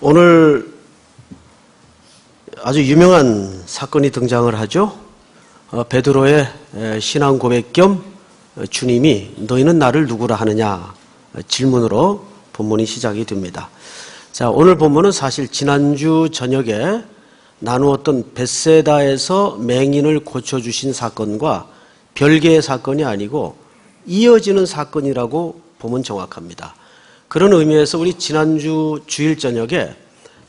오늘 아주 유명한 사건이 등장을 하죠. 베드로의 신앙 고백 겸 주님이 너희는 나를 누구라 하느냐 질문으로 본문이 시작이 됩니다. 자, 오늘 본문은 사실 지난주 저녁에 나누었던 벳세다에서 맹인을 고쳐주신 사건과 별개의 사건이 아니고 이어지는 사건이라고 보면 정확합니다. 그런 의미에서 우리 지난주 주일 저녁에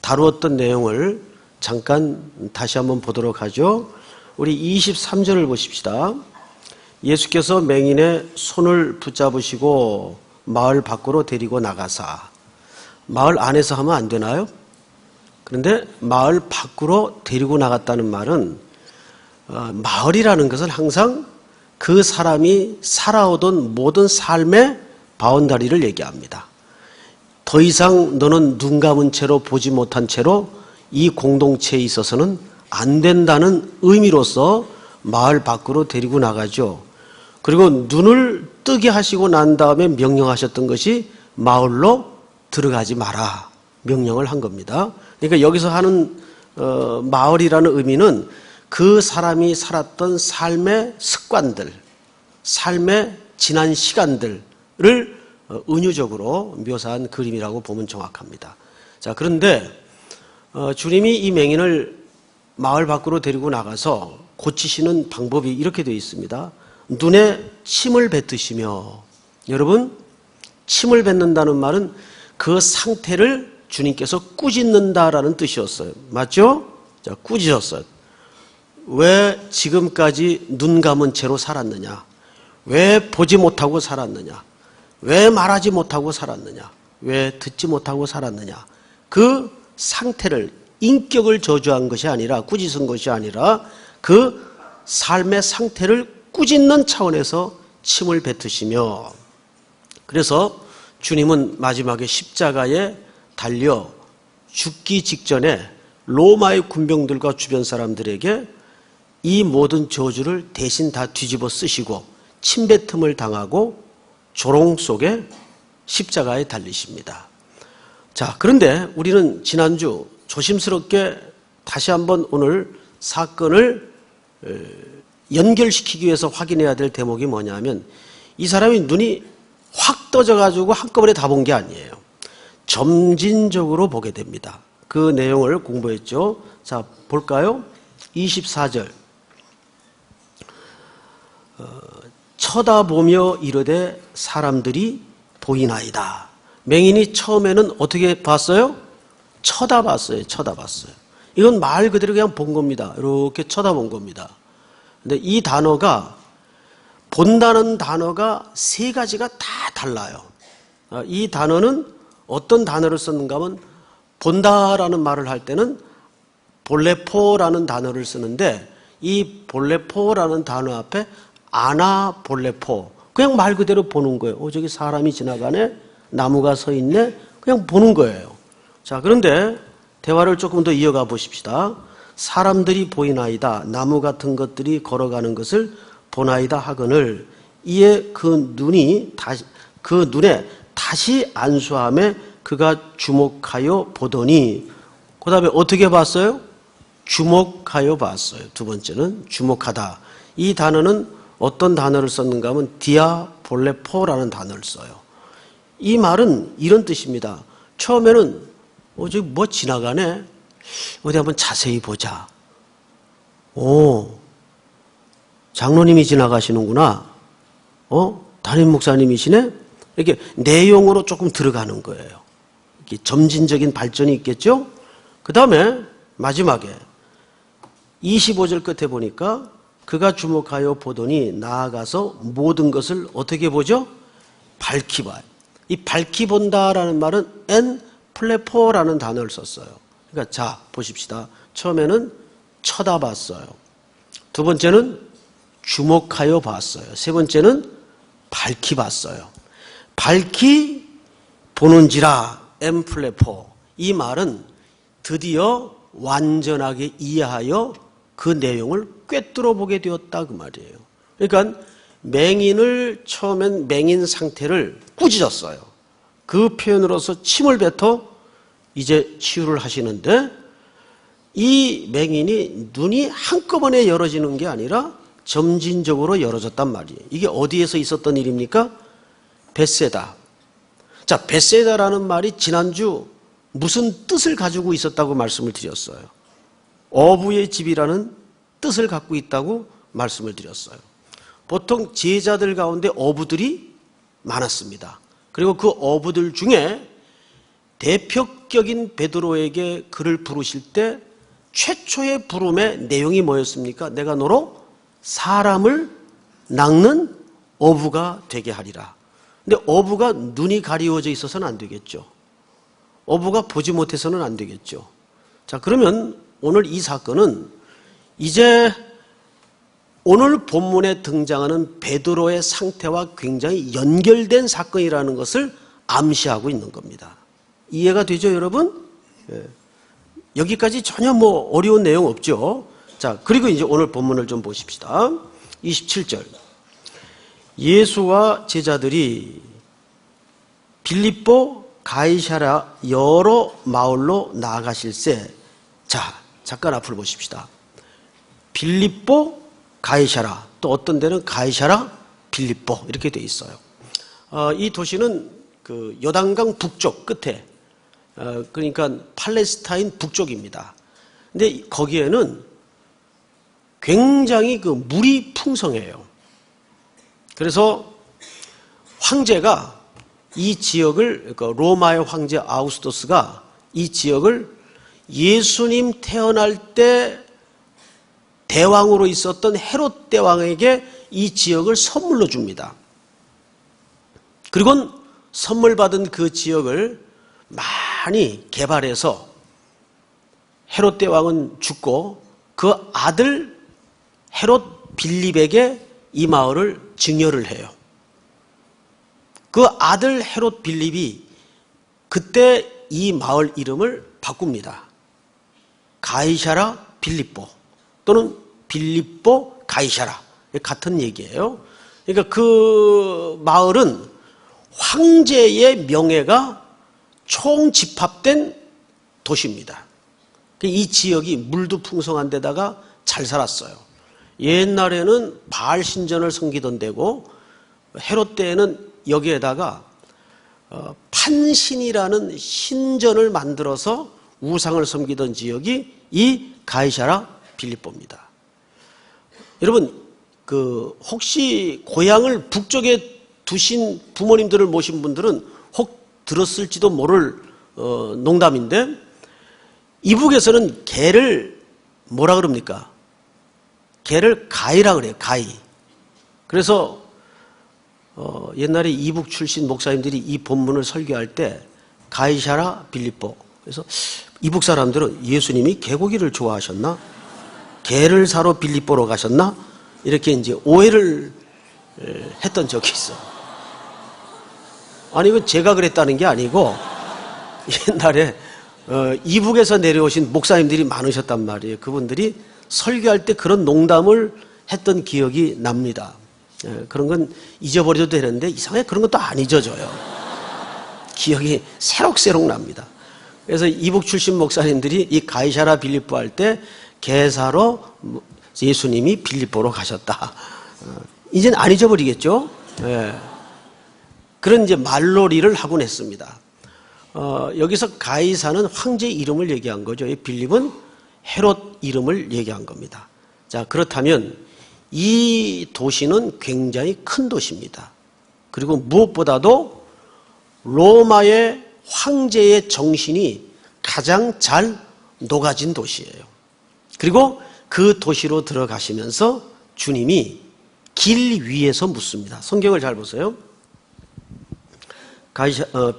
다루었던 내용을 잠깐 다시 한번 보도록 하죠. 우리 23절을 보십시다. 예수께서 맹인의 손을 붙잡으시고 마을 밖으로 데리고 나가사. 마을 안에서 하면 안 되나요? 그런데 마을 밖으로 데리고 나갔다는 말은 마을이라는 것은 항상 그 사람이 살아오던 모든 삶의 바운다리를 얘기합니다. 더 이상 너는 눈 감은 채로 보지 못한 채로 이 공동체에 있어서는 안 된다는 의미로서 마을 밖으로 데리고 나가죠. 그리고 눈을 뜨게 하시고 난 다음에 명령하셨던 것이 마을로 들어가지 마라 명령을 한 겁니다. 그러니까 여기서 하는 마을이라는 의미는 그 사람이 살았던 삶의 습관들, 삶의 지난 시간들을 은유적으로 묘사한 그림이라고 보면 정확합니다. 자, 그런데 주님이 이 맹인을 마을 밖으로 데리고 나가서 고치시는 방법이 이렇게 되어 있습니다. 눈에 침을 뱉으시며, 여러분, 침을 뱉는다는 말은 그 상태를 주님께서 꾸짖는다라는 뜻이었어요. 맞죠? 자, 꾸짖었어요. 왜 지금까지 눈 감은 채로 살았느냐? 왜 보지 못하고 살았느냐? 왜 말하지 못하고 살았느냐? 왜 듣지 못하고 살았느냐? 그 상태를, 인격을 저주한 것이 아니라, 꾸짖은 것이 아니라 그 삶의 상태를 꾸짖는 차원에서 침을 뱉으시며, 그래서 주님은 마지막에 십자가에 달려 죽기 직전에 로마의 군병들과 주변 사람들에게 이 모든 저주를 대신 다 뒤집어 쓰시고 침뱉음을 당하고 조롱 속에 십자가에 달리십니다. 자, 그런데 우리는 지난주 조심스럽게 다시 한번 오늘 사건을 연결시키기 위해서 확인해야 될 대목이 뭐냐면, 이 사람이 눈이 확 떠져가지고 한꺼번에 다 본 게 아니에요. 점진적으로 보게 됩니다. 그 내용을 공부했죠. 자, 볼까요? 24절. 쳐다보며 이르되 사람들이 보이나이다. 맹인이 처음에는 어떻게 봤어요? 쳐다봤어요. 쳐다봤어요. 이건 말 그대로 그냥 본 겁니다. 이렇게 쳐다본 겁니다. 근데 이 단어가, 본다는 단어가 세 가지가 다 달라요. 이 단어는 어떤 단어를 썼는가 하면, 본다라는 말을 할 때는 볼레포라는 단어를 쓰는데, 이 볼레포라는 단어 앞에 아나 볼레포, 그냥 말 그대로 보는 거예요. 저기 사람이 지나가네, 나무가 서 있네, 그냥 보는 거예요. 자, 그런데 대화를 조금 더 이어가 보십시다. 사람들이 보이나이다, 나무 같은 것들이 걸어가는 것을 보나이다 하거늘, 이에 그 눈에 다시 안수함에 그가 주목하여 보더니, 그 다음에 어떻게 봤어요? 주목하여 봤어요. 두 번째는 주목하다. 이 단어는 어떤 단어를 썼는가 하면 디아볼레포라는 단어를 써요. 이 말은 이런 뜻입니다. 처음에는 저기 뭐 지나가네, 어디 한번 자세히 보자. 장로님이 지나가시는구나. 담임 목사님이시네. 이렇게 내용으로 조금 들어가는 거예요. 이렇게 점진적인 발전이 있겠죠. 그 다음에 마지막에 25절 끝에 보니까 그가 주목하여 보더니 나아가서 모든 것을 어떻게 보죠? 밝히 봐요. 이 밝히 본다라는 말은 엔 플레포라는 단어를 썼어요. 그러니까 자, 보십시다. 처음에는 쳐다봤어요. 두 번째는 주목하여 봤어요. 세 번째는 밝히 봤어요. 밝히 보는지라 엔 플레포. 이 말은 드디어 완전하게 이해하여 그 내용을 꿰뚫어 보게 되었다, 그 말이에요. 그러니까 맹인을 처음엔 맹인 상태를 꾸짖었어요. 그 표현으로서 침을 뱉어 이제 치유를 하시는데 이 맹인이 눈이 한꺼번에 열어지는 게 아니라 점진적으로 열어졌단 말이에요. 이게 어디에서 있었던 일입니까? 벳세다. 자, 벳세다라는 말이 지난주 무슨 뜻을 가지고 있었다고 말씀을 드렸어요. 어부의 집이라는 뜻을 갖고 있다고 말씀을 드렸어요. 보통 제자들 가운데 어부들이 많았습니다. 그리고 그 어부들 중에 대표격인 베드로에게 그를 부르실 때 최초의 부름의 내용이 뭐였습니까? 내가 너로 사람을 낚는 어부가 되게 하리라. 근데 어부가 눈이 가리워져 있어서는 안 되겠죠. 어부가 보지 못해서는 안 되겠죠. 자, 그러면 오늘 이 사건은 이제 오늘 본문에 등장하는 베드로의 상태와 굉장히 연결된 사건이라는 것을 암시하고 있는 겁니다. 이해가 되죠, 여러분? 예. 여기까지 전혀 어려운 내용 없죠. 자, 그리고 이제 오늘 본문을 좀 보십시다. 27절. 예수와 제자들이 빌립보 가이사랴 여러 마을로 나아가실세. 자, 잠깐 앞을 보십시다. 빌립보 가이사랴, 또 어떤 데는 가이사랴 빌립보 이렇게 돼 있어요. 이 도시는 그 요단강 북쪽 끝에, 그러니까 팔레스타인 북쪽입니다. 근데 거기에는 굉장히 그 물이 풍성해요. 그래서 황제가 이 지역을, 로마의 황제 아우구스토스가 이 지역을 예수님 태어날 때 대왕으로 있었던 헤롯 대왕에게 이 지역을 선물로 줍니다. 그리고 선물 받은 그 지역을 많이 개발해서 헤롯 대왕은 죽고 그 아들 헤롯 빌립에게 이 마을을 증여를 해요. 그 아들 헤롯 빌립이 그때 이 마을 이름을 바꿉니다. 가이사랴 빌립보 또는 빌립보 가이사랴, 같은 얘기예요. 그러니까 그 마을은 황제의 명예가 총집합된 도시입니다. 이 지역이 물도 풍성한 데다가 잘 살았어요. 옛날에는 바알 신전을 섬기던 데고 헤롯 때에는 여기에다가 판신이라는 신전을 만들어서 우상을 섬기던 지역이 이 가이사랴 빌립보입니다. 여러분, 혹시 고향을 북쪽에 두신 부모님들을 모신 분들은 혹 들었을지도 모를 농담인데, 이북에서는 개를 뭐라 그럽니까? 개를 가이라 그래요. 가이. 그래서 옛날에 이북 출신 목사님들이 이 본문을 설교할 때 가이사랴 빌립보, 그래서 이북 사람들은 예수님이 개고기를 좋아하셨나? 개를 사러 빌립보로 가셨나? 이렇게 이제 오해를 했던 적이 있어. 아니, 이건 제가 그랬다는 게 아니고 옛날에 이북에서 내려오신 목사님들이 많으셨단 말이에요. 그분들이 설교할 때 그런 농담을 했던 기억이 납니다. 그런 건 잊어버려도 되는데 이상하게 그런 것도 안 잊어져요. 기억이 새록새록 납니다. 그래서 이북 출신 목사님들이 이 가이사랴 빌립보 할 때 개사로 예수님이 빌립보로 가셨다. 이제는 안 잊어버리겠죠? 네. 그런 이제 말놀이를 하곤 했습니다. 여기서 가이사는 황제 이름을 얘기한 거죠. 빌립은 헤롯 이름을 얘기한 겁니다. 자, 그렇다면 이 도시는 굉장히 큰 도시입니다. 그리고 무엇보다도 로마의 황제의 정신이 가장 잘 녹아진 도시예요. 그리고 그 도시로 들어가시면서 주님이 길 위에서 묻습니다. 성경을 잘 보세요.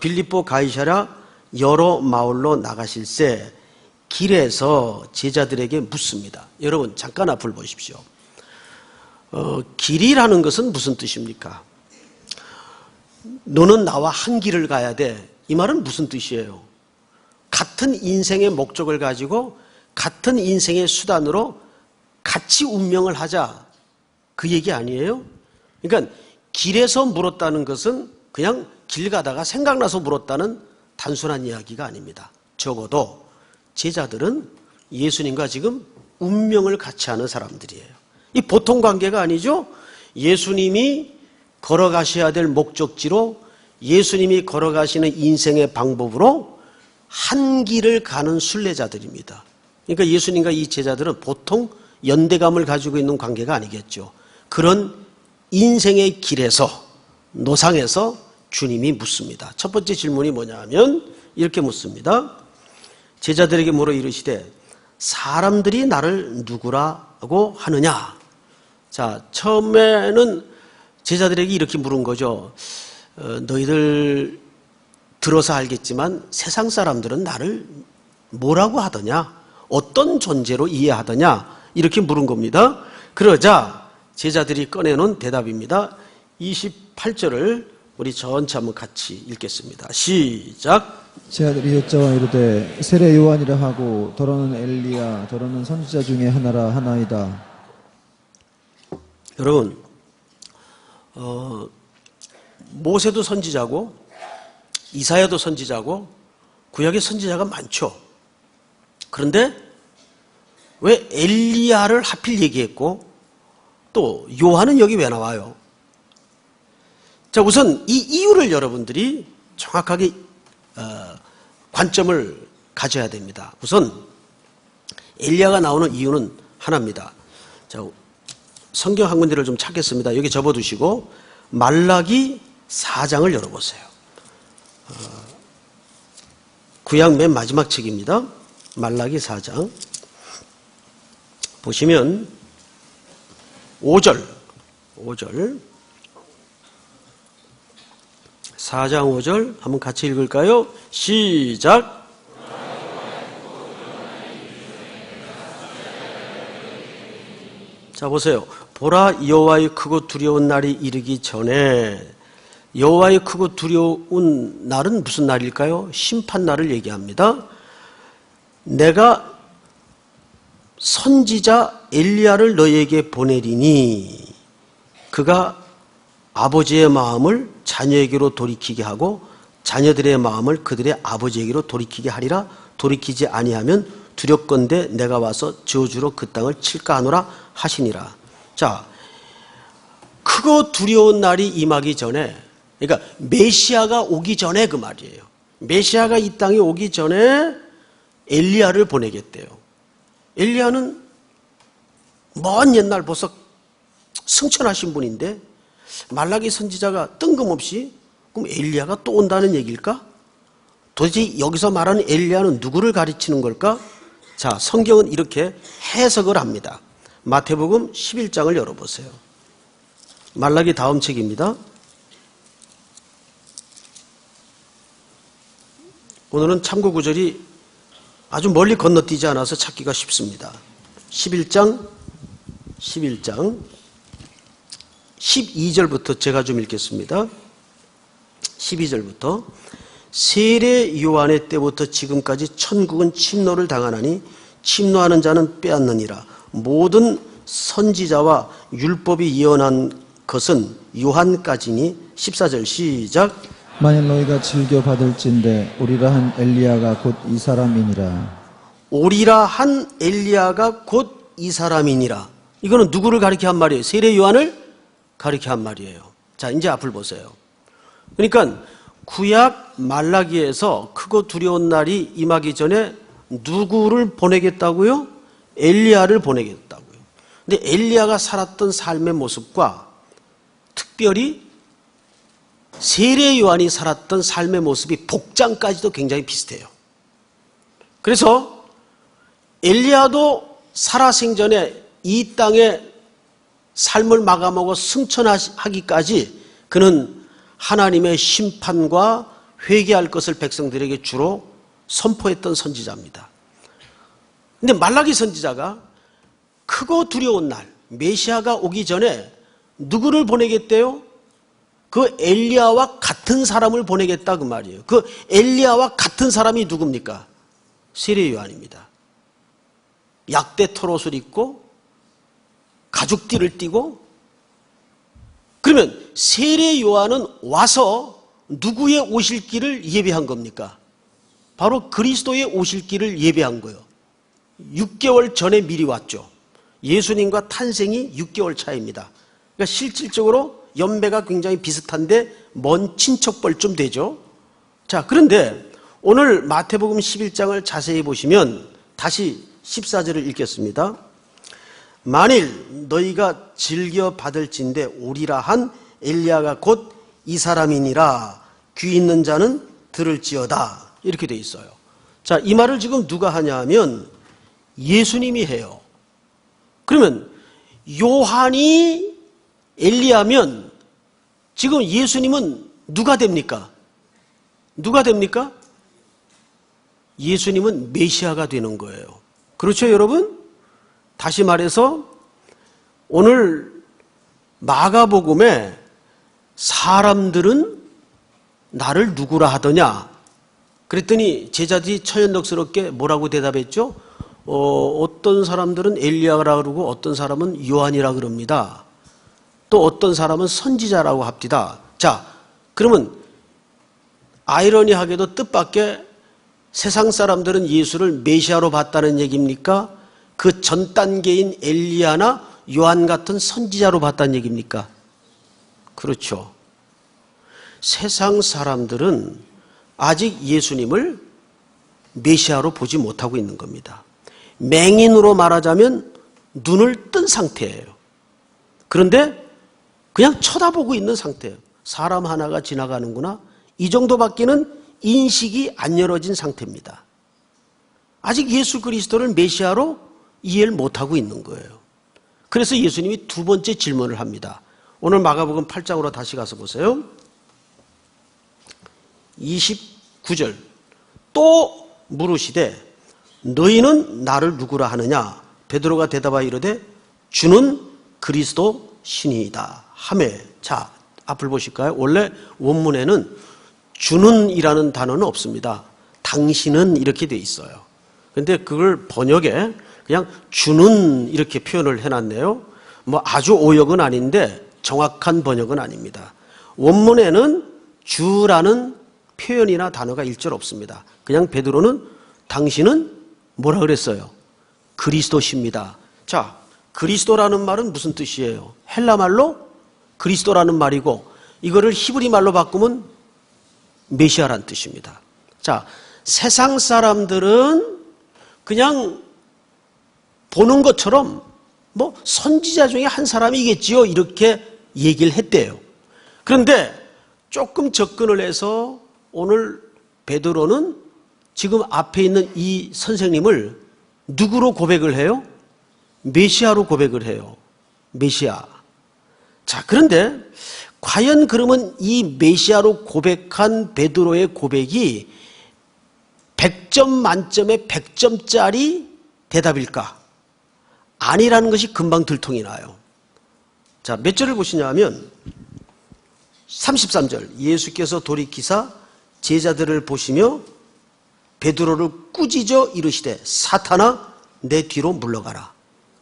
빌립보 가이사랴 여러 마을로 나가실새 길에서 제자들에게 묻습니다. 여러분, 잠깐 앞을 보십시오. 길이라는 것은 무슨 뜻입니까? 너는 나와 한 길을 가야 돼. 이 말은 무슨 뜻이에요? 같은 인생의 목적을 가지고 같은 인생의 수단으로 같이 운명을 하자, 그 얘기 아니에요? 그러니까 길에서 물었다는 것은 그냥 길 가다가 생각나서 물었다는 단순한 이야기가 아닙니다. 적어도 제자들은 예수님과 지금 운명을 같이 하는 사람들이에요. 이 보통 관계가 아니죠. 예수님이 걸어가셔야 될 목적지로 예수님이 걸어가시는 인생의 방법으로 한 길을 가는 순례자들입니다. 그러니까 예수님과 이 제자들은 보통 연대감을 가지고 있는 관계가 아니겠죠. 그런 인생의 길에서, 노상에서 주님이 묻습니다. 첫 번째 질문이 뭐냐 하면 이렇게 묻습니다. 제자들에게 물어 이르시되 사람들이 나를 누구라고 하느냐. 자, 처음에는 제자들에게 이렇게 물은 거죠. 너희들 들어서 알겠지만 세상 사람들은 나를 뭐라고 하더냐, 어떤 존재로 이해하더냐, 이렇게 물은 겁니다. 그러자 제자들이 꺼내놓은 대답입니다. 28절을 우리 전체 한번 같이 읽겠습니다. 시작. 제자들이 여짜와 이르되 세례 요한이라 하고 더러는 엘리야 더러는 선지자 중에 하나라 하나이다. 여러분, 모세도 선지자고 이사야도 선지자고 구약의 선지자가 많죠. 그런데 왜 엘리야를 하필 얘기했고 또 요한은 여기 왜 나와요? 자, 우선 이 이유를 여러분들이 정확하게 관점을 가져야 됩니다. 우선 엘리야가 나오는 이유는 하나입니다. 자, 성경 한 군데를 좀 찾겠습니다. 여기 접어두시고 말라기 4장을 열어보세요. 구약 맨 마지막 책입니다. 말라기 4장 보시면 5절 4장 5절 한번 같이 읽을까요? 시작. 자, 보세요. 보라, 여호와의 크고 두려운 날이 이르기 전에, 여호와의 크고 두려운 날은 무슨 날일까요? 심판날을 얘기합니다. 내가 선지자 엘리야를 너희에게 보내리니 그가 아버지의 마음을 자녀에게로 돌이키게 하고 자녀들의 마음을 그들의 아버지에게로 돌이키게 하리라. 돌이키지 아니하면 두렵건대 내가 와서 저주로 그 땅을 칠까 하노라 하시니라. 자, 크고 두려운 날이 임하기 전에, 그러니까 메시아가 오기 전에 그 말이에요. 메시아가 이 땅에 오기 전에 엘리야를 보내겠대요. 엘리야는 먼 옛날 벌써 승천하신 분인데 말라기 선지자가 뜬금없이 그럼 엘리야가 또 온다는 얘기일까? 도대체 여기서 말하는 엘리야는 누구를 가르치는 걸까? 자, 성경은 이렇게 해석을 합니다. 마태복음 11장을 열어보세요. 말라기 다음 책입니다. 오늘은 참고 구절이 아주 멀리 건너뛰지 않아서 찾기가 쉽습니다. 11장 12절부터 제가 좀 읽겠습니다. 12절부터 세례 요한의 때부터 지금까지 천국은 침노를 당하나니 침노하는 자는 빼앗느니라. 모든 선지자와 율법이 예언한 것은 요한까지니. 14절 시작. 만일 너희가 즐겨 받을진대 오리라 한 엘리야가 곧 이 사람이니라. 오리라 한 엘리야가 곧 이 사람이니라. 이거는 누구를 가리켜 한 말이에요? 세례 요한을 가리켜 한 말이에요. 자, 이제 앞을 보세요. 그러니까 구약 말라기에서 크고 두려운 날이 임하기 전에 누구를 보내겠다고요? 엘리야를 보내겠다고요. 근데 엘리야가 살았던 삶의 모습과 특별히 세례 요한이 살았던 삶의 모습이 복장까지도 굉장히 비슷해요. 그래서 엘리야도 살아생전에 이 땅에 삶을 마감하고 승천하기까지 그는 하나님의 심판과 회개할 것을 백성들에게 주로 선포했던 선지자입니다. 근데 말라기 선지자가 크고 두려운 날, 메시아가 오기 전에 누구를 보내겠대요? 그 엘리야와 같은 사람을 보내겠다 그 말이에요. 그 엘리야와 같은 사람이 누굽니까? 세례 요한입니다. 약대 털옷을 입고 가죽띠를 띠고. 그러면 세례 요한은 와서 누구의 오실 길을 예비한 겁니까? 바로 그리스도의 오실 길을 예배한 거예요. 6개월 전에 미리 왔죠. 예수님과 탄생이 6개월 차이입니다. 그러니까 실질적으로 연배가 굉장히 비슷한데 먼 친척뻘쯤 되죠. 자, 그런데 오늘 마태복음 11장을 자세히 보시면 다시 14절을 읽겠습니다. 만일 너희가 즐겨 받을진대 오리라 한 엘리야가 곧 이 사람이니라 귀 있는 자는 들을지어다 이렇게 돼 있어요. 자, 이 말을 지금 누가 하냐 하면 예수님이 해요. 그러면 요한이 엘리야면 지금 예수님은 누가 됩니까? 누가 됩니까? 예수님은 메시아가 되는 거예요. 그렇죠, 여러분? 다시 말해서 오늘 마가복음에 사람들은 나를 누구라 하더냐? 그랬더니 제자들이 천연덕스럽게 뭐라고 대답했죠? 어떤 사람들은 엘리야라 그러고 어떤 사람은 요한이라 그럽니다. 또 어떤 사람은 선지자라고 합디다. 자, 그러면 아이러니하게도 뜻밖의 세상 사람들은 예수를 메시아로 봤다는 얘기입니까? 그 전 단계인 엘리야나 요한 같은 선지자로 봤다는 얘기입니까? 그렇죠. 세상 사람들은 아직 예수님을 메시아로 보지 못하고 있는 겁니다. 맹인으로 말하자면 눈을 뜬 상태예요. 그런데 그냥 쳐다보고 있는 상태예요. 사람 하나가 지나가는구나. 이 정도밖에는 인식이 안 열어진 상태입니다. 아직 예수 그리스도를 메시아로 이해를 못하고 있는 거예요. 그래서 예수님이 두 번째 질문을 합니다. 오늘 마가복음 8장으로 다시 가서 보세요. 29절. 또 물으시되 너희는 나를 누구라 하느냐? 베드로가 대답하여 이르되 주는 그리스도 신이다 하매. 자, 앞을 보실까요? 원래 원문에는 주는이라는 단어는 없습니다. 당신은 이렇게 돼 있어요. 근데 그걸 번역에 그냥 주는 이렇게 표현을 해놨네요. 뭐 아주 오역은 아닌데 정확한 번역은 아닙니다. 원문에는 주라는 표현이나 단어가 일절 없습니다. 그냥 베드로는 당신은 뭐라 그랬어요? 그리스도십니다. 자, 그리스도라는 말은 무슨 뜻이에요? 헬라 말로 그리스도라는 말이고 이거를 히브리 말로 바꾸면 메시아란 뜻입니다. 자, 세상 사람들은 그냥 보는 것처럼 뭐 선지자 중에 한 사람이겠지요 이렇게 얘기를 했대요. 그런데 조금 접근을 해서 오늘 베드로는 지금 앞에 있는 이 선생님을 누구로 고백을 해요? 메시아로 고백을 해요. 메시아. 자, 그런데 과연 그러면 이 메시아로 고백한 베드로의 고백이 100점 만점에 100점짜리 대답일까? 아니라는 것이 금방 들통이 나요. 자, 몇 절을 보시냐 하면 33절. 예수께서 돌이키사 제자들을 보시며 베드로를 꾸짖어 이르시되 사탄아 내 뒤로 물러가라.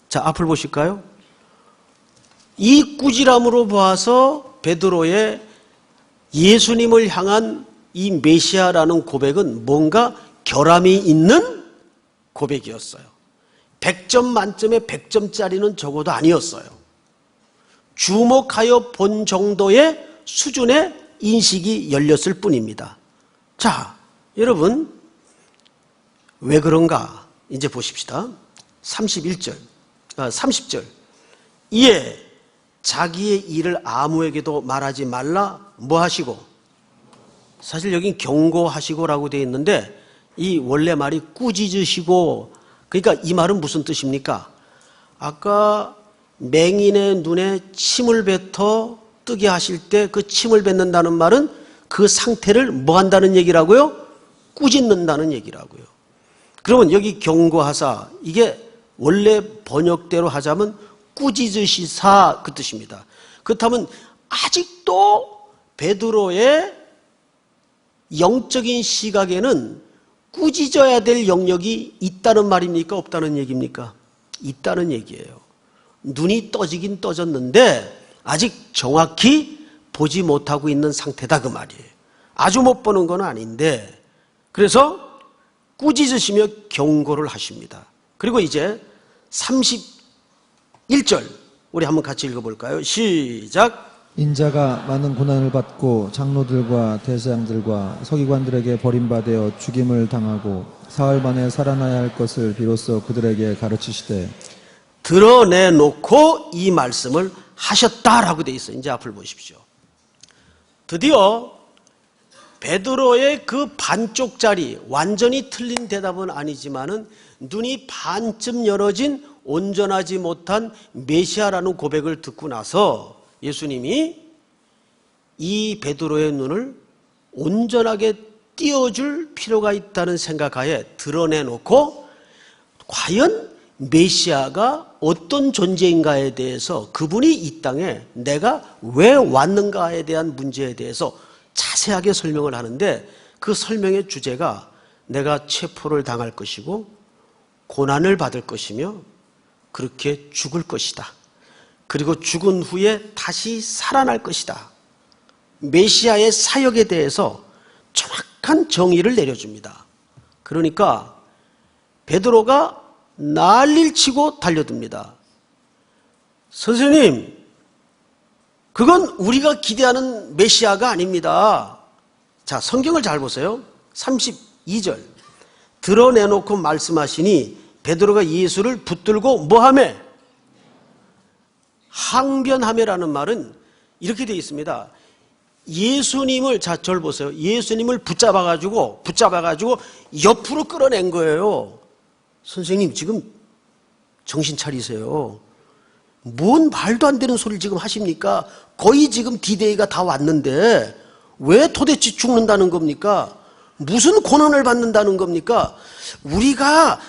자, 앞을 보실까요? 이 꾸지람으로 봐서 베드로의 예수님을 향한 이 메시아라는 고백은 뭔가 결함이 있는 고백이었어요. 100점 만점에 100점짜리는 적어도 아니었어요. 주목하여 본 정도의 수준의 인식이 열렸을 뿐입니다. 자, 여러분 왜 그런가 이제 보십시다. 30절. 이에 자기의 일을 아무에게도 말하지 말라 뭐 하시고? 사실 여긴 경고하시고라고 되어 있는데 이 원래 말이 꾸짖으시고, 그러니까 이 말은 무슨 뜻입니까? 아까 맹인의 눈에 침을 뱉어 뜨게 하실 때 그 침을 뱉는다는 말은 그 상태를 뭐 한다는 얘기라고요? 꾸짖는다는 얘기라고요. 그러면 여기 경고하사, 이게 원래 번역대로 하자면 꾸짖으시사 그 뜻입니다. 그렇다면 아직도 베드로의 영적인 시각에는 꾸짖어야 될 영역이 있다는 말입니까? 없다는 얘기입니까? 있다는 얘기예요. 눈이 떠지긴 떠졌는데 아직 정확히 보지 못하고 있는 상태다 그 말이에요. 아주 못 보는 건 아닌데, 그래서 꾸짖으시며 경고를 하십니다. 그리고 이제 31절 우리 한번 같이 읽어볼까요? 시작. 인자가 많은 고난을 받고 장로들과 대제장들과 서기관들에게 버림받아 죽임을 당하고 사흘 만에 살아나야 할 것을 비로소 그들에게 가르치시되 드러내놓고 이 말씀을 하셨다라고 돼 있어요. 이제 앞을 보십시오. 드디어 베드로의 그 반쪽짜리, 완전히 틀린 대답은 아니지만은 눈이 반쯤 열어진 온전하지 못한 메시아라는 고백을 듣고 나서 예수님이 이 베드로의 눈을 온전하게 띄워줄 필요가 있다는 생각하에 드러내놓고 과연 메시아가 어떤 존재인가에 대해서, 그분이 이 땅에 내가 왜 왔는가에 대한 문제에 대해서 자세하게 설명을 하는데, 그 설명의 주제가 내가 체포를 당할 것이고 고난을 받을 것이며 그렇게 죽을 것이다. 그리고 죽은 후에 다시 살아날 것이다. 메시아의 사역에 대해서 정확한 정의를 내려줍니다. 그러니까 베드로가 난리를 치고 달려듭니다. 선생님, 그건 우리가 기대하는 메시아가 아닙니다. 자, 성경을 잘 보세요. 32절. 드러내놓고 말씀하시니 베드로가 예수를 붙들고 뭐하매? 항변하매라는 말은 이렇게 되어 있습니다. 예수님을, 자, 절 보세요. 예수님을 붙잡아가지고 옆으로 끌어낸 거예요. 선생님, 지금 정신 차리세요. 뭔 말도 안 되는 소리를 지금 하십니까? 거의 지금 D-Day가 다 왔는데 왜 도대체 죽는다는 겁니까? 무슨 고난을 받는다는 겁니까? 우리가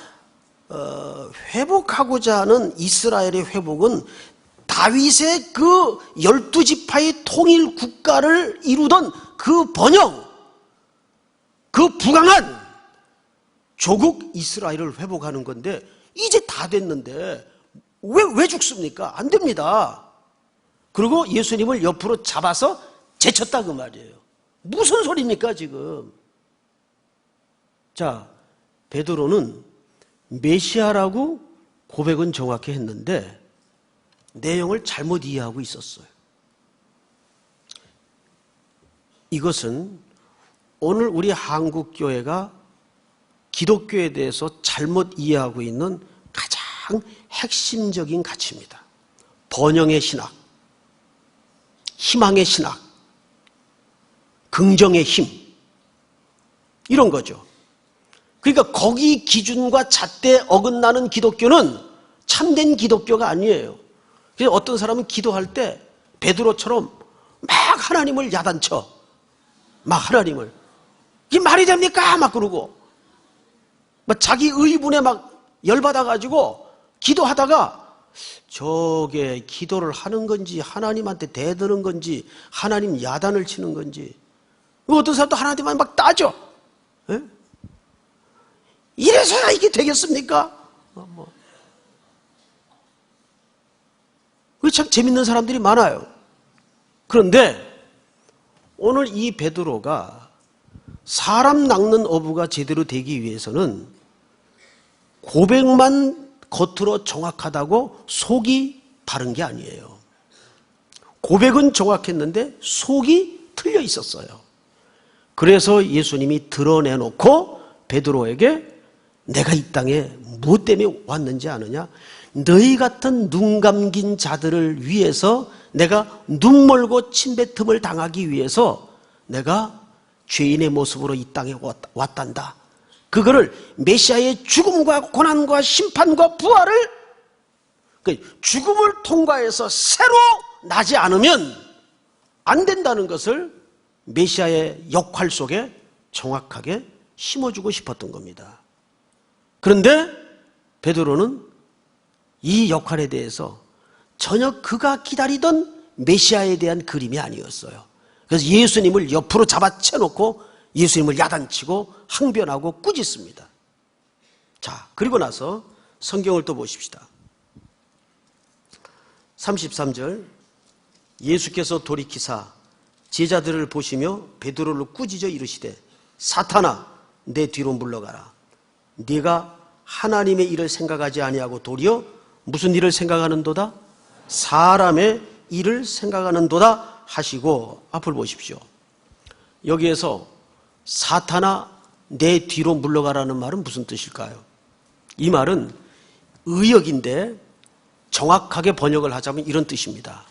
회복하고자 하는 이스라엘의 회복은 다윗의 그 12지파의 통일 국가를 이루던 그 번영, 그 부강한 조국 이스라엘을 회복하는 건데 이제 다 됐는데 왜 죽습니까? 안 됩니다. 그리고 예수님을 옆으로 잡아서 제쳤다 그 말이에요. 무슨 소리입니까 지금? 자, 베드로는 메시아라고 고백은 정확히 했는데 내용을 잘못 이해하고 있었어요. 이것은 오늘 우리 한국교회가 기독교에 대해서 잘못 이해하고 있는 가장 핵심적인 가치입니다. 번영의 신학, 희망의 신학, 긍정의 힘, 이런 거죠. 그러니까 거기 기준과 잣대에 어긋나는 기독교는 참된 기독교가 아니에요. 그래서 어떤 사람은 기도할 때 베드로처럼 막 하나님을 야단쳐. 막 하나님을. 이게 말이 됩니까? 막 그러고. 막 자기 의분에 막 열받아가지고 기도하다가 저게 기도를 하는 건지 하나님한테 대드는 건지 하나님 야단을 치는 건지. 어떤 사람도 하나님한테 막 따져. 예? 이래서야 이게 되겠습니까? 참 재밌는 사람들이 많아요. 그런데 오늘 이 베드로가 사람 낚는 어부가 제대로 되기 위해서는 고백만 겉으로 정확하다고 속이 바른 게 아니에요. 고백은 정확했는데 속이 틀려 있었어요. 그래서 예수님이 드러내놓고 베드로에게 내가 이 땅에 무엇 때문에 왔는지 아느냐? 너희 같은 눈 감긴 자들을 위해서 내가 눈 멀고 침뱉음을 당하기 위해서 내가 죄인의 모습으로 이 땅에 왔단다. 그거를 메시아의 죽음과 고난과 심판과 부활을, 죽음을 통과해서 새로 나지 않으면 안 된다는 것을 메시아의 역할 속에 정확하게 심어주고 싶었던 겁니다. 그런데 베드로는 이 역할에 대해서 전혀 그가 기다리던 메시아에 대한 그림이 아니었어요. 그래서 예수님을 옆으로 잡아채놓고 예수님을 야단치고 항변하고 꾸짖습니다. 자, 그리고 나서 성경을 또 보십시다. 33절, 예수께서 돌이키사 제자들을 보시며 베드로를 꾸짖어 이르시되 사탄아 내 뒤로 물러가라. 네가 하나님의 일을 생각하지 아니하고 도리어 무슨 일을 생각하는도다? 사람의 일을 생각하는도다 하시고, 앞을 보십시오. 여기에서 사탄아 내 뒤로 물러가라는 말은 무슨 뜻일까요? 이 말은 의역인데 정확하게 번역을 하자면 이런 뜻입니다.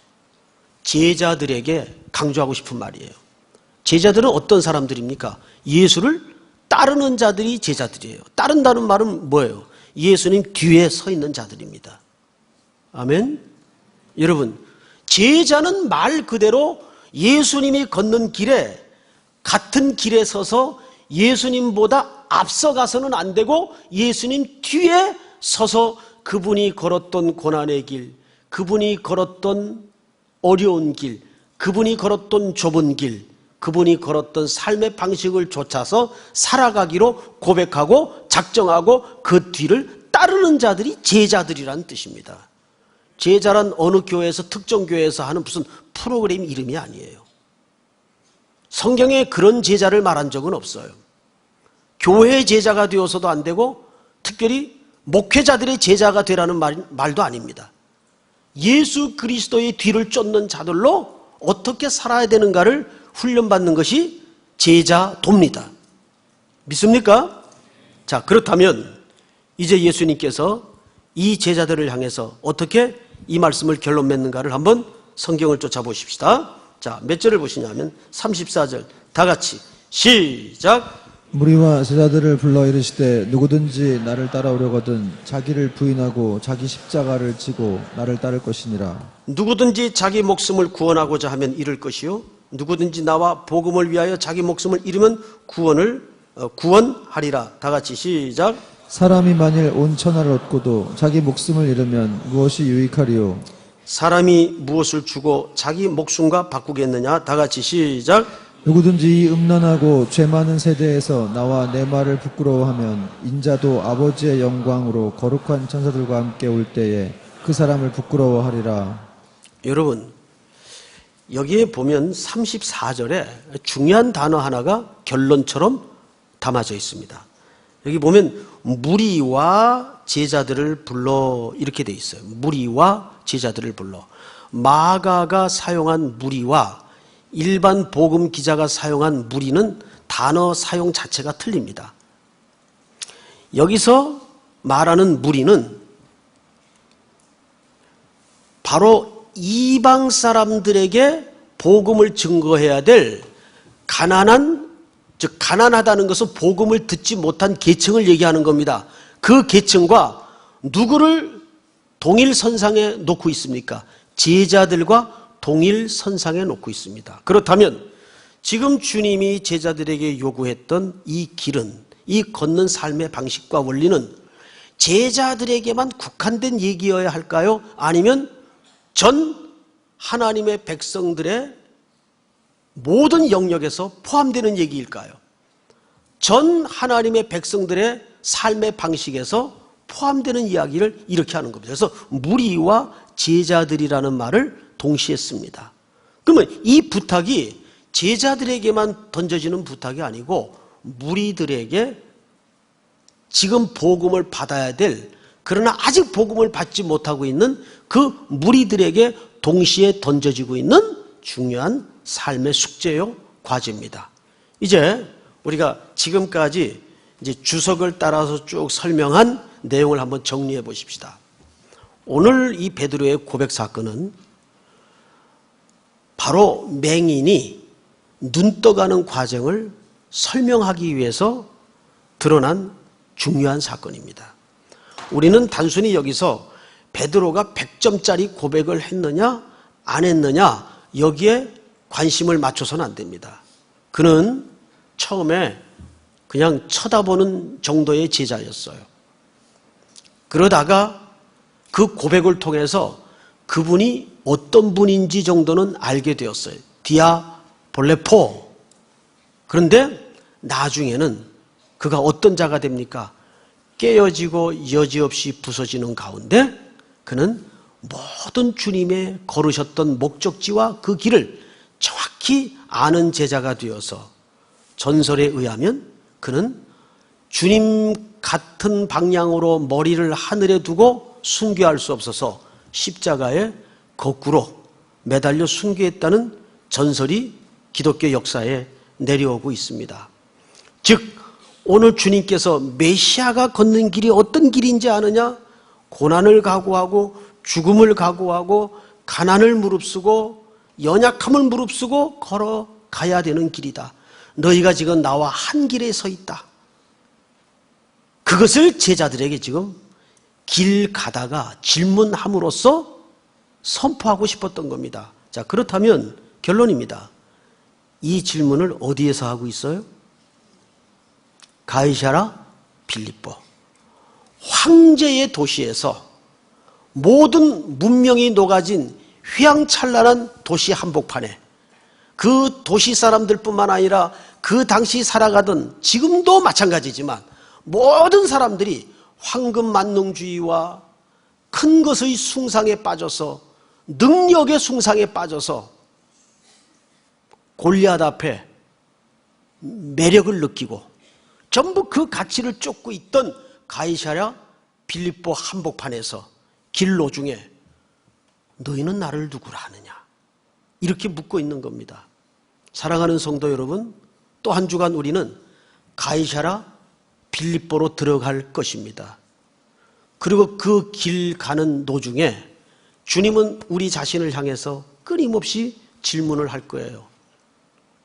제자들에게 강조하고 싶은 말이에요. 제자들은 어떤 사람들입니까? 예수를 따르는 자들이 제자들이에요. 따른다는 말은 뭐예요? 예수님 뒤에 서 있는 자들입니다. 아멘? 여러분, 제자는 말 그대로 예수님이 걷는 길에 같은 길에 서서 예수님보다 앞서가서는 안 되고 예수님 뒤에 서서 그분이 걸었던 고난의 길, 그분이 걸었던 어려운 길, 그분이 걸었던 좁은 길, 그분이 걸었던 삶의 방식을 쫓아서 살아가기로 고백하고 작정하고 그 뒤를 따르는 자들이 제자들이라는 뜻입니다. 제자란 어느 교회에서 특정 교회에서 하는 무슨 프로그램 이름이 아니에요. 성경에 그런 제자를 말한 적은 없어요. 교회 제자가 되어서도 안 되고 특별히 목회자들의 제자가 되라는 말도 아닙니다. 예수 그리스도의 뒤를 쫓는 자들로 어떻게 살아야 되는가를 훈련받는 것이 제자도입니다. 믿습니까? 자, 그렇다면 이제 예수님께서 이 제자들을 향해서 어떻게 이 말씀을 결론 맺는가를 한번 성경을 쫓아보십시다. 자, 몇 절을 보시냐면 34절 다 같이 시작. 무리와 제자들을 불러 이르시되 누구든지 나를 따라오려거든 자기를 부인하고 자기 십자가를 지고 나를 따를 것이니라. 누구든지 자기 목숨을 구원하고자 하면 잃을 것이요 누구든지 나와 복음을 위하여 자기 목숨을 잃으면 구원하리라. 다 같이 시작. 사람이 만일 온 천하를 얻고도 자기 목숨을 잃으면 무엇이 유익하리요? 사람이 무엇을 주고 자기 목숨과 바꾸겠느냐. 다 같이 시작. 누구든지 이 음란하고 죄 많은 세대에서 나와 내 말을 부끄러워하면 인자도 아버지의 영광으로 거룩한 천사들과 함께 올 때에 그 사람을 부끄러워하리라. 여러분, 여기에 보면 34절에 중요한 단어 하나가 결론처럼 담아져 있습니다. 여기 보면 무리와 제자들을 불러 이렇게 돼 있어요. 무리와 제자들을 불러. 마가가 사용한 무리와 일반 복음 기자가 사용한 무리는 단어 사용 자체가 틀립니다. 여기서 말하는 무리는 바로 이방 사람들에게 복음을 증거해야 될 가난한, 즉 가난하다는 것은 복음을 듣지 못한 계층을 얘기하는 겁니다. 그 계층과 누구를 동일 선상에 놓고 있습니까? 제자들과 동일 선상에 놓고 있습니다. 그렇다면 지금 주님이 제자들에게 요구했던 이 길은, 이 걷는 삶의 방식과 원리는 제자들에게만 국한된 얘기여야 할까요? 아니면 전 하나님의 백성들의 모든 영역에서 포함되는 얘기일까요? 전 하나님의 백성들의 삶의 방식에서 포함되는 이야기를 이렇게 하는 겁니다. 그래서 무리와 제자들이라는 말을 동시에 씁니다. 그러면 이 부탁이 제자들에게만 던져지는 부탁이 아니고 무리들에게 지금 복음을 받아야 될, 그러나 아직 복음을 받지 못하고 있는 그 무리들에게 동시에 던져지고 있는 중요한 삶의 숙제요, 과제입니다. 이제 우리가 지금까지 이제 주석을 따라서 쭉 설명한 내용을 한번 정리해 보십시다. 오늘 이 베드로의 고백 사건은 바로 맹인이 눈 떠가는 과정을 설명하기 위해서 드러난 중요한 사건입니다. 우리는 단순히 여기서 베드로가 100점짜리 고백을 했느냐 안 했느냐 여기에 관심을 맞춰서는 안 됩니다. 그는 처음에 그냥 쳐다보는 정도의 제자였어요. 그러다가 그 고백을 통해서 그분이 어떤 분인지 정도는 알게 되었어요. 디아볼레포. 그런데 나중에는 그가 어떤 자가 됩니까? 깨어지고 여지없이 부서지는 가운데 그는 모든 주님의 걸으셨던 목적지와 그 길을 정확히 아는 제자가 되어서 전설에 의하면 그는 주님 같은 방향으로 머리를 하늘에 두고 순교할 수 없어서 십자가에 거꾸로 매달려 순교했다는 전설이 기독교 역사에 내려오고 있습니다. 즉 오늘 주님께서 메시아가 걷는 길이 어떤 길인지 아느냐? 고난을 각오하고 죽음을 각오하고 가난을 무릅쓰고 연약함을 무릅쓰고 걸어가야 되는 길이다. 너희가 지금 나와 한 길에 서 있다. 그것을 제자들에게 지금 길 가다가 질문함으로써 선포하고 싶었던 겁니다. 자, 그렇다면 결론입니다. 이 질문을 어디에서 하고 있어요? 가이사랴 빌립보, 황제의 도시에서 모든 문명이 녹아진 휘황찬란한 도시 한복판에 그 도시 사람들뿐만 아니라 그 당시 살아가던, 지금도 마찬가지지만 모든 사람들이 황금 만능주의와 큰 것의 숭상에 빠져서, 능력의 숭상에 빠져서 골리앗 앞에 매력을 느끼고 전부 그 가치를 쫓고 있던 가이사랴 빌립보 한복판에서 길노중에 너희는 나를 누구라 하느냐, 이렇게 묻고 있는 겁니다. 사랑하는 성도 여러분, 또 한 주간 우리는 가이사랴 빌립보로 들어갈 것입니다. 그리고 그 길 가는 도중에 주님은 우리 자신을 향해서 끊임없이 질문을 할 거예요.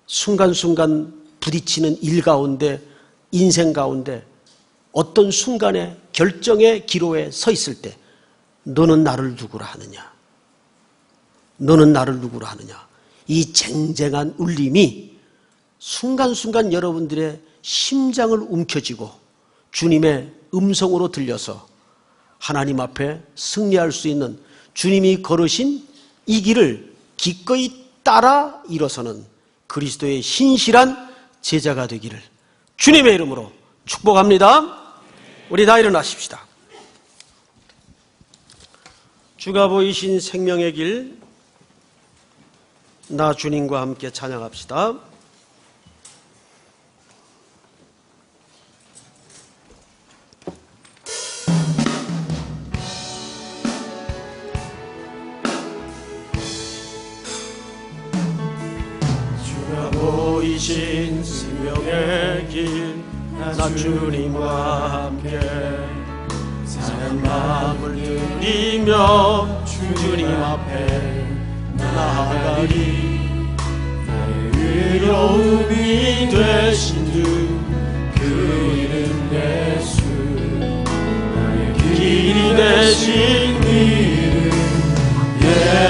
순간순간 부딪히는 일 가운데, 인생 가운데 어떤 순간에 결정의 기로에 서 있을 때 너는 나를 누구라 하느냐, 너는 나를 누구라 하느냐, 이 쟁쟁한 울림이 순간순간 여러분들의 심장을 움켜쥐고 주님의 음성으로 들려서 하나님 앞에 승리할 수 있는, 주님이 걸으신 이 길을 기꺼이 따라 일어서는 그리스도의 신실한 제자가 되기를 주님의 이름으로 축복합니다. 우리 다 일어나십시다. 주가 보이신 생명의 길, 나 주님과 함께 찬양합시다. 주가 보이신 생명의 길, 나 주님과 함께 사랑 마음을 드리며 주님 앞에 나아가리. 나의 의로움이 되신 주 그 이름 예수, 나의 길이 되신 이름 예수.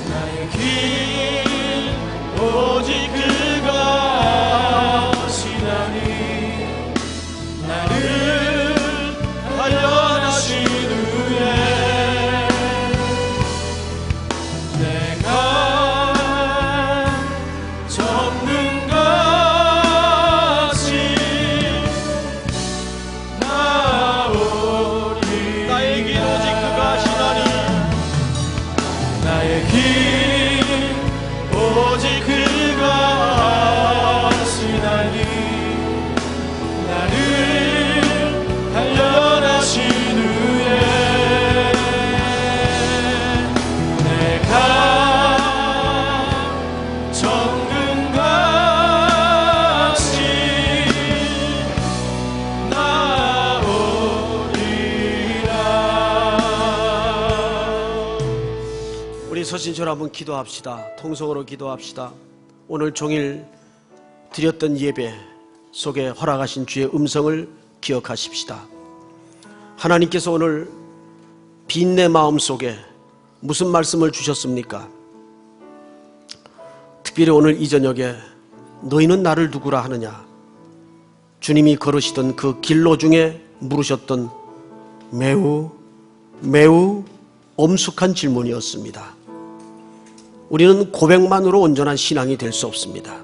나의 길 오직 그가 하시나니, 나를 단련하신 후에 서신처럼 한번 기도합시다. 통성으로 기도합시다. 오늘 종일 드렸던 예배 속에 허락하신 주의 음성을 기억하십시다. 하나님께서 오늘 빈 내 마음 속에 무슨 말씀을 주셨습니까? 특별히 오늘 이 저녁에 너희는 나를 누구라 하느냐, 주님이 걸으시던 그 길로 중에 물으셨던 매우 엄숙한 질문이었습니다. 우리는 고백만으로 온전한 신앙이 될 수 없습니다.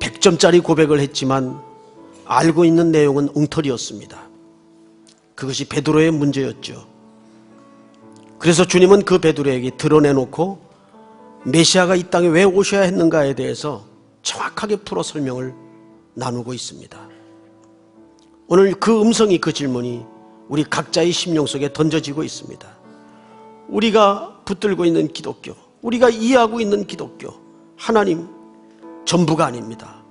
100점짜리 고백을 했지만 알고 있는 내용은 엉터리였습니다. 그것이 베드로의 문제였죠. 그래서 주님은 그 베드로에게 드러내놓고 메시아가 이 땅에 왜 오셔야 했는가에 대해서 정확하게 풀어 설명을 나누고 있습니다. 오늘 그 음성이, 그 질문이 우리 각자의 심령 속에 던져지고 있습니다. 우리가 붙들고 있는 기독교, 우리가 이해하고 있는 기독교, 하나님 전부가 아닙니다.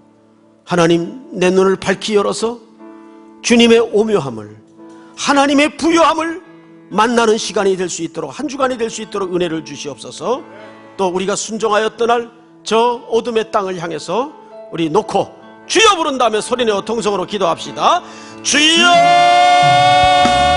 하나님, 내 눈을 밝히 열어서 주님의 오묘함을, 하나님의 부요함을 만나는 시간이 될 수 있도록, 한 주간이 될 수 있도록 은혜를 주시옵소서. 또 우리가 순종하여 떠날 저 어둠의 땅을 향해서 우리 놓고 주여 부른 다음에 소리내어 통성으로 기도합시다. 주여!